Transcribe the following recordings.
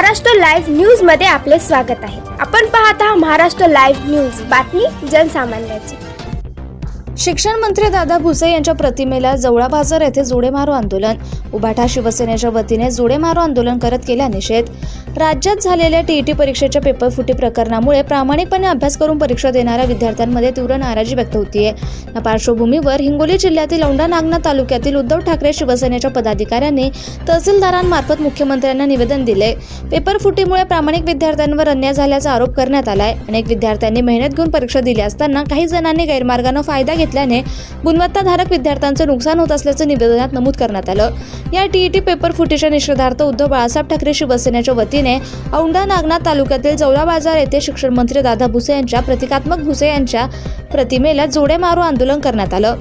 Maharashtra live news मध्ये आपले स्वागत आहे। आपण पाहत आहात महाराष्ट्र लाईव्ह न्यूज, बातमी जनसामान्याची। शिक्षण मंत्री दादा भुसे यांच्या प्रतिमेला जवळा बाजार येथे जोडे मारो आंदोलन। उभाटा शिवसेनेच्या वतीने जोडे मारो आंदोलन करत केला निषेध। राज्यात झालेल्या टीईटी परीक्षेच्या पेपर फुटी प्रकरणामुळे प्रामाणिकपणे अभ्यास करून परीक्षा देणाऱ्या विद्यार्थ्यांमध्ये तीव्र नाराजी व्यक्त होतीये। या पार्श्वभूमीवर हिंगोली जिल्ह्यातील औंढा नागनाथ तालुक्यातील उद्धव ठाकरे शिवसेनेच्या पदाधिकाऱ्यांनी तहसीलदारांमार्फत मुख्यमंत्र्यांना निवेदन दिले। पेपर फुटीमुळे प्रामाणिक विद्यार्थ्यांवर अन्याय झाल्याचा आरोप करण्यात आलाय। अनेक विद्यार्थ्यांनी मेहनत घेऊन परीक्षा दिली असताना काही जणांनी गैरमार्गाने फायदा घेतल्याने गुणवत्ताधारक विद्यार्थ्यांचे नुकसान होत असल्याचं निवेदनात नमूद करण्यात आलं। या टीईटी पेपर फुटीच्या निषेधार्थ उद्धव बाळासाहेब ठाकरे शिवसेनेच्या वतीने औंढा नागनाथ तालुक्यातील जवळा बाजार येथे शिक्षण मंत्री दादा भुसे यांच्या प्रतिकात्मक भुसे यांच्या प्रतिमेला जोडे मारो आंदोलन करण्यात आलं।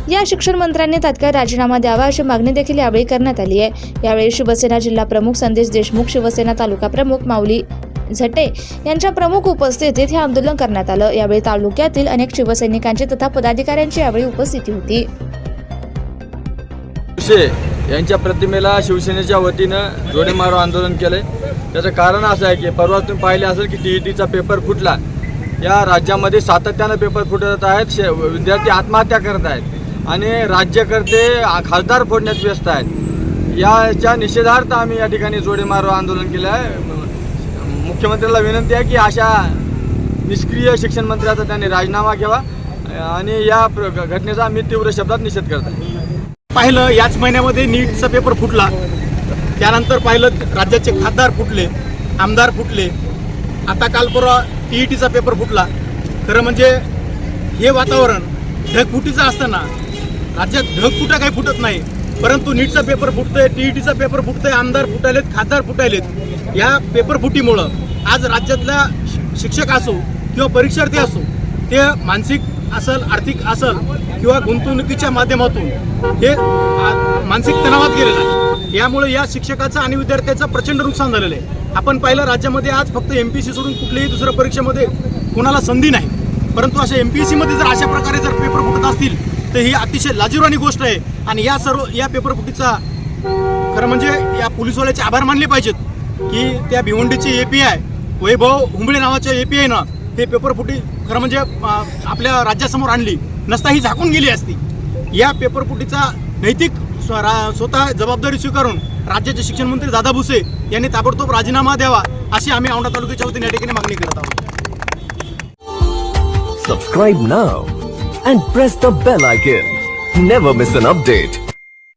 या शिक्षण मंत्र्यांनी तात्काळ राजीनामा द्यावा अशी मागणी देखील यावेळी करण्यात आली आहे। यावेळी शिवसेना जिल्हा प्रमुख संदेश देशमुख, शिवसेना तालुका प्रमुख माऊली झटे यांच्या प्रमुख उपस्थितीत हे आंदोलन करण्यात आलं। यावेळी तालुक्यातील अनेक शिवसैनिकांची तथा पदाधिकाऱ्यांची यावेळी उपस्थिती होती। भुसे यांच्या प्रतिमेला शिवसेनेच्या वतीनं जोडे मारो आंदोलन केले। त्याचं कारण असं आहे की परवा तुम्ही पाहिले असेल की टीईटीचा पेपर फुटला। या राज्यामध्ये सातत्यानं पेपर फुटत आहेत, विद्यार्थी आत्महत्या करत आहेत आणि राज्यकर्ते खासदार फोडण्यात व्यस्त आहेत। याच्या निषेधार्थ आम्ही या ठिकाणी जोडे मारो आंदोलन केलं आहे। मुख्यमंत्र्याला विनंती आहे की अशा निष्क्रिय शिक्षण मंत्र्याचा त्यांनी राजीनामा घ्यावा आणि या घटनेचा आम्ही तीव्र शब्दात निषेध करत आहे। पाहिलं याच महिन्यामध्ये नीटचा पेपर फुटला, त्यानंतर पाहिलं राज्याचे खासदार फुटले, आमदार फुटले, आता काल परवा टीईटीचा पेपर फुटला। खरं म्हणजे हे वातावरण ढगफुटीचं असताना राज्यात ढगफुटा काही फुटत नाही, परंतु नीटचा पेपर फुटतोय, टीईटीचा पेपर फुटतोय, आमदार फुटायलेत, खासदार फुटायलेत। या पेपर फुटीमुळं आज राज्यातल्या शिक्षक असो किंवा परीक्षार्थी असो, ते मानसिक असल, आर्थिक असल किंवा गुंतवणुकीच्या माध्यमातून हे मानसिक तणावात गेलेलं आहे। यामुळे या शिक्षकाचं आणि विद्यार्थ्याचं प्रचंड नुकसान झालेलं आहे। आपण पाहिलं राज्यामध्ये आज फक्त एमपीएससी सोडून कुठल्याही दुसऱ्या परीक्षेमध्ये कोणाला संधी नाही, परंतु अशा एमपीएससीमध्ये जर अशा प्रकारे जर पेपर फुटत असतील तर ही अतिशय लाजिरवाणी गोष्ट आहे। आणि या पेपर फुटीचा खरं म्हणजे या पोलिसवाल्याचे आभार मानले पाहिजेत की त्या भिवंडीचे एपीआय वैभव हुंबळे नावाच्या एपीआयनं हे पेपर फुटी खरं म्हणजे आपल्या राज्यासमोर आणली, नसता ही झाकून गेली असती। या पेपर फुटीचा नैतिक स्वतः जबाबदारी स्वीकारून राज्याचे शिक्षण मंत्री दादा भुसे यांनी ताबडतोब राजीनामा द्यावा अशी आम्ही औंढा तालुक्याच्या वतीने या ठिकाणी मागणी करत आहोत। Subscribe now and press the bell icon. Never miss an update.